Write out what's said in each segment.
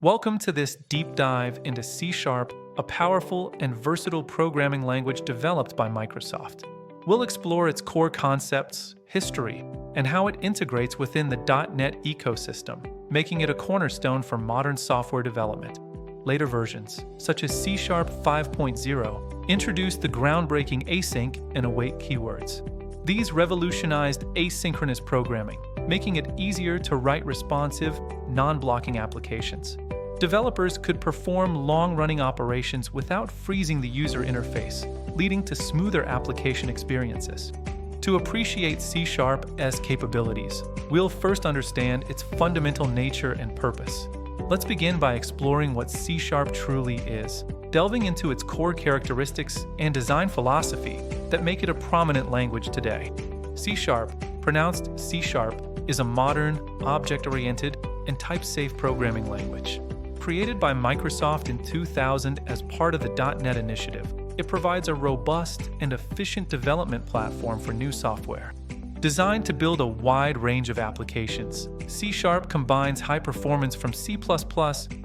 Welcome to this deep dive into C Sharp, a powerful and versatile programming language developed by Microsoft. We'll explore its core concepts, history, and how it integrates within the .NET ecosystem, making it a cornerstone for modern software development. Later versions, such as C Sharp 5.0, introduced the groundbreaking async and await keywords. These revolutionized asynchronous programming, making it easier to write responsive, non-blocking applications. Developers could perform long-running operations without freezing the user interface, leading to smoother application experiences. To appreciate C Sharp's capabilities, we'll first understand its fundamental nature and purpose. Let's begin by exploring what C Sharp truly is, delving into its core characteristics and design philosophy that make it a prominent language today. C Sharp, pronounced C Sharp, is a modern, object-oriented, and type-safe programming language. Created by Microsoft in 2000 as part of the .NET initiative, it provides a robust and efficient development platform for new software. Designed to build a wide range of applications, C Sharp combines high performance from C++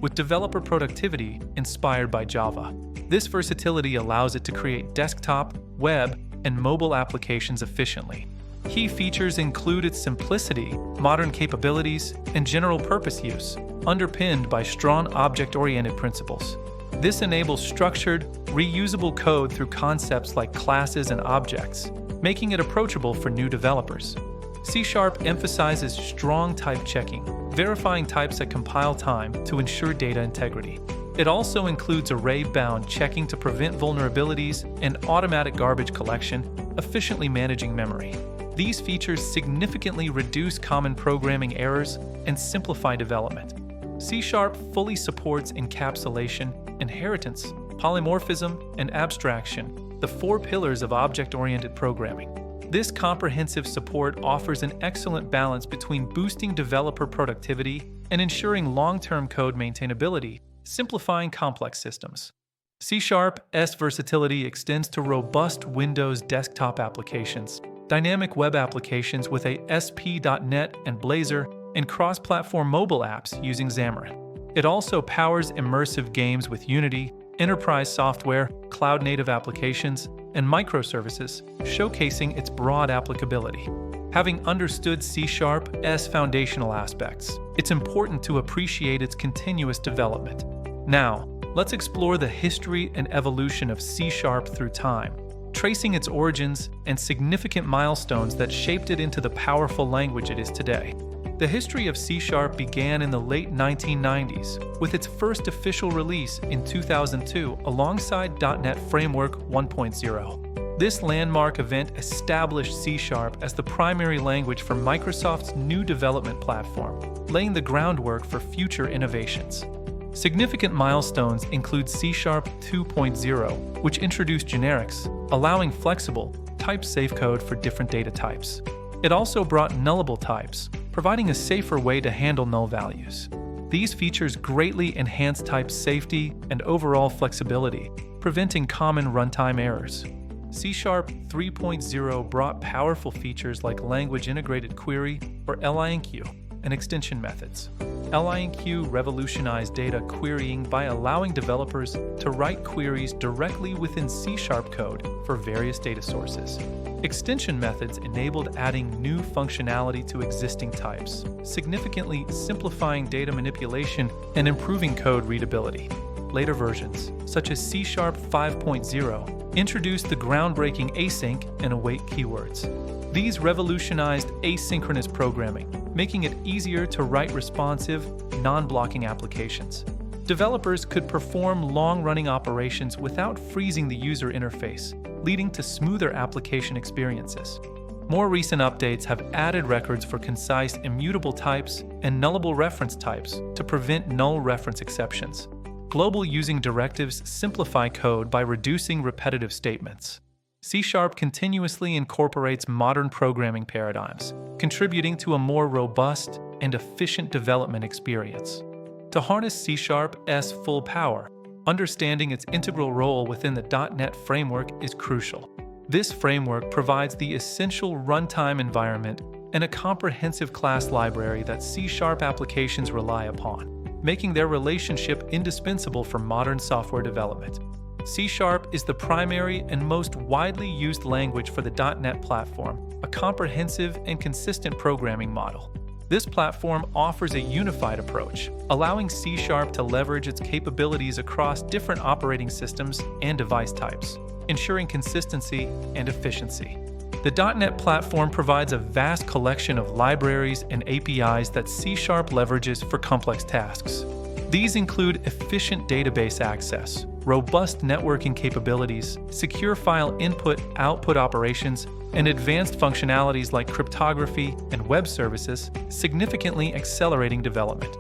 with developer productivity inspired by Java. This versatility allows it to create desktop, web, and mobile applications efficiently. Key features include its simplicity, modern capabilities, and general-purpose use, underpinned by strong object-oriented principles. This enables structured, reusable code through concepts like classes and objects, making it approachable for new developers. C Sharp emphasizes strong type checking, verifying types at compile time to ensure data integrity. It also includes array-bound checking to prevent vulnerabilities and automatic garbage collection, efficiently managing memory. These features significantly reduce common programming errors and simplify development. C Sharp fully supports encapsulation, inheritance, polymorphism, and abstraction, the four pillars of object-oriented programming. This comprehensive support offers an excellent balance between boosting developer productivity and ensuring long-term code maintainability, simplifying complex systems. C Sharp's versatility extends to robust Windows desktop applications, dynamic web applications with ASP.NET and Blazor, and cross-platform mobile apps using Xamarin. It also powers immersive games with Unity, enterprise software, cloud-native applications, and microservices, showcasing its broad applicability. Having understood C Sharp's foundational aspects, it's important to appreciate its continuous development. Now, let's explore the history and evolution of C Sharp through time, tracing its origins and significant milestones that shaped it into the powerful language it is today. The history of C Sharp began in the late 1990s, with its first official release in 2002 alongside .NET Framework 1.0. This landmark event established C Sharp as the primary language for Microsoft's new development platform, laying the groundwork for future innovations. Significant milestones include C Sharp 2.0, which introduced generics, allowing flexible, type-safe code for different data types. It also brought nullable types, providing a safer way to handle null values. These features greatly enhance type safety and overall flexibility, preventing common runtime errors. C Sharp 3.0 brought powerful features like Language Integrated Query, or LINQ, and extension methods. LINQ revolutionized data querying by allowing developers to write queries directly within C Sharp code for various data sources. Extension methods enabled adding new functionality to existing types, significantly simplifying data manipulation and improving code readability. Later versions, such as C Sharp 5.0, introduced the groundbreaking async and await keywords. These revolutionized asynchronous programming, making it easier to write responsive, non-blocking applications. Developers could perform long-running operations without freezing the user interface, leading to smoother application experiences. More recent updates have added records for concise immutable types and nullable reference types to prevent null reference exceptions. Global using directives simplify code by reducing repetitive statements. C Sharp continuously incorporates modern programming paradigms, contributing to a more robust and efficient development experience. To harness C Sharp's full power, understanding its integral role within the .NET framework is crucial. This framework provides the essential runtime environment and a comprehensive class library that C Sharp applications rely upon. making their relationship indispensable for modern software development. C# is the primary and most widely used language for the .NET platform, a comprehensive and consistent programming model. This platform offers a unified approach, allowing C# to leverage its capabilities across different operating systems and device types, ensuring consistency and efficiency. The .NET platform provides a vast collection of libraries and APIs that C# leverages for complex tasks. These include efficient database access, robust networking capabilities, secure file input-output operations, and advanced functionalities like cryptography and web services, significantly accelerating development.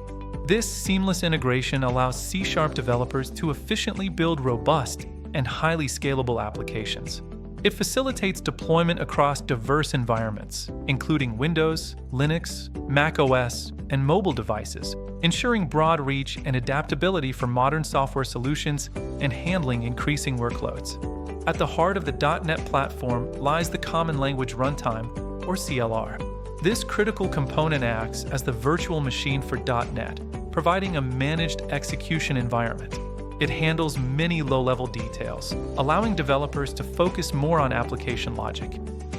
This seamless integration allows C# developers to efficiently build robust and highly scalable applications. It facilitates deployment across diverse environments, including Windows, Linux, Mac OS, and mobile devices, ensuring broad reach and adaptability for modern software solutions and handling increasing workloads. At the heart of the .NET platform lies the Common Language Runtime, or CLR. This critical component acts as the virtual machine for .NET, providing a managed execution environment. It handles many low-level details, allowing developers to focus more on application logic.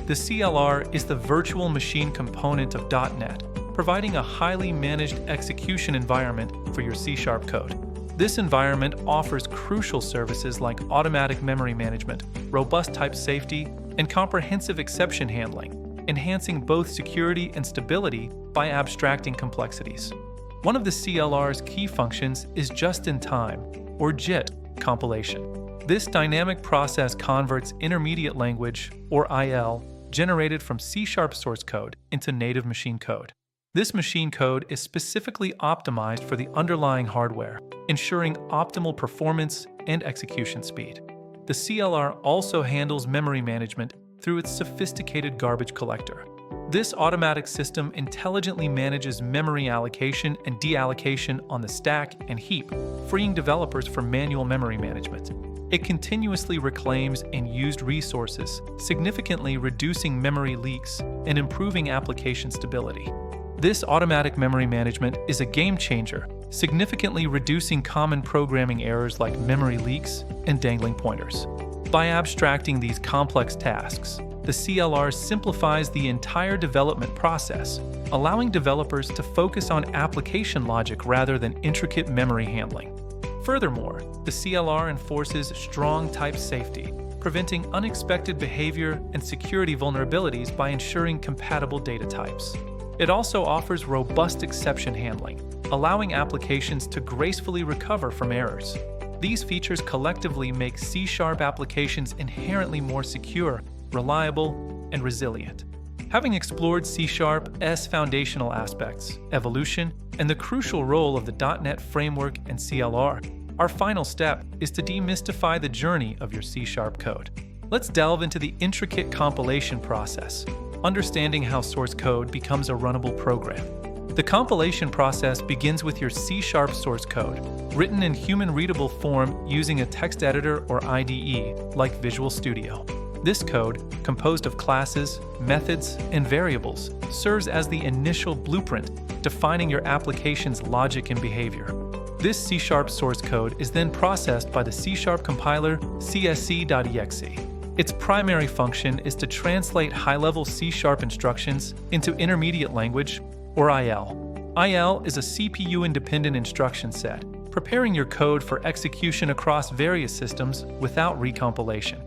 The CLR is the virtual machine component of .NET, providing a highly managed execution environment for your C# code. This environment offers crucial services like automatic memory management, robust type safety, and comprehensive exception handling, enhancing both security and stability by abstracting complexities. One of the CLR's key functions is just-in-time, or JIT, compilation. This dynamic process converts intermediate language, or IL, generated from C# source code into native machine code. This machine code is specifically optimized for the underlying hardware, ensuring optimal performance and execution speed. The CLR also handles memory management through its sophisticated garbage collector. This automatic system intelligently manages memory allocation and deallocation on the stack and heap, freeing developers from manual memory management. It continuously reclaims unused resources, significantly reducing memory leaks and improving application stability. This automatic memory management is a game changer, significantly reducing common programming errors like memory leaks and dangling pointers. By abstracting these complex tasks, the CLR simplifies the entire development process, allowing developers to focus on application logic rather than intricate memory handling. Furthermore, the CLR enforces strong type safety, preventing unexpected behavior and security vulnerabilities by ensuring compatible data types. It also offers robust exception handling, allowing applications to gracefully recover from errors. These features collectively make C# applications inherently more secure, reliable, and resilient. Having explored C#'s foundational aspects, evolution, and the crucial role of the .NET framework and CLR, our final step is to demystify the journey of your C# code. Let's delve into the intricate compilation process, understanding how source code becomes a runnable program. The compilation process begins with your C# source code, written in human-readable form using a text editor or IDE like Visual Studio. This code, composed of classes, methods, and variables, serves as the initial blueprint, defining your application's logic and behavior. This C# source code is then processed by the C# compiler csc.exe. Its primary function is to translate high-level C# instructions into intermediate language, or IL. IL is a CPU-independent instruction set, preparing your code for execution across various systems without recompilation.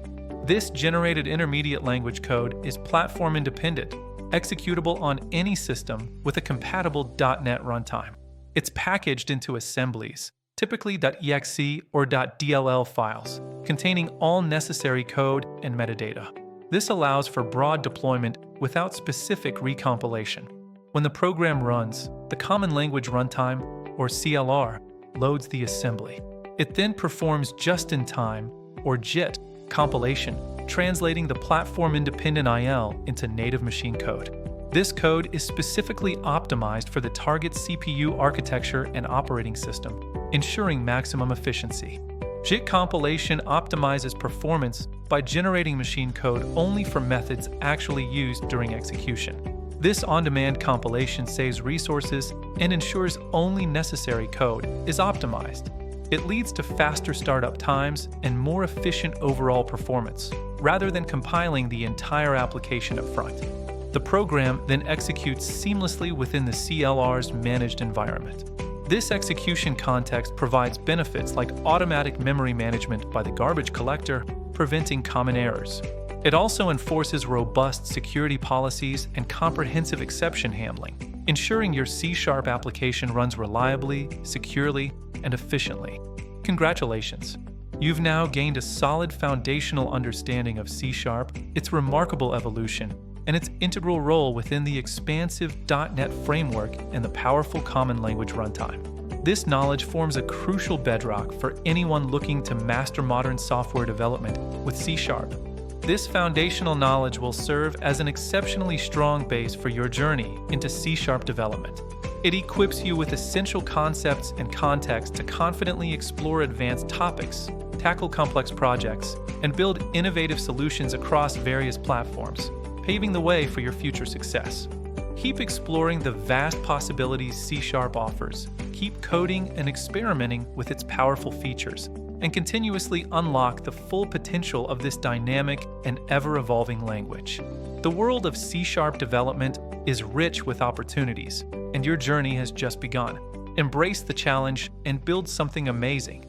This generated intermediate language code is platform-independent, executable on any system with a compatible .NET runtime. It's packaged into assemblies, typically .exe or .dll files, containing all necessary code and metadata. This allows for broad deployment without specific recompilation. When the program runs, the Common Language Runtime, or CLR, loads the assembly. It then performs just-in-time, or JIT, compilation, translating the platform-independent IL into native machine code. This code is specifically optimized for the target CPU architecture and operating system, ensuring maximum efficiency. JIT compilation optimizes performance by generating machine code only for methods actually used during execution. This on-demand compilation saves resources and ensures only necessary code is optimized. It leads to faster startup times and more efficient overall performance, rather than compiling the entire application up front. The program then executes seamlessly within the CLR's managed environment. This execution context provides benefits like automatic memory management by the garbage collector, preventing common errors. It also enforces robust security policies and comprehensive exception handling, ensuring your C# application runs reliably, securely, and efficiently. Congratulations! You've now gained a solid foundational understanding of C#, its remarkable evolution, and its integral role within the expansive .NET framework and the powerful Common Language Runtime. This knowledge forms a crucial bedrock for anyone looking to master modern software development with C#. This foundational knowledge will serve as an exceptionally strong base for your journey into C# development. It equips you with essential concepts and context to confidently explore advanced topics, tackle complex projects, and build innovative solutions across various platforms, paving the way for your future success. Keep exploring the vast possibilities C# offers, keep coding and experimenting with its powerful features, and continuously unlock the full potential of this dynamic and ever-evolving language. The world of C# development is rich with opportunities, and your journey has just begun. Embrace the challenge and build something amazing.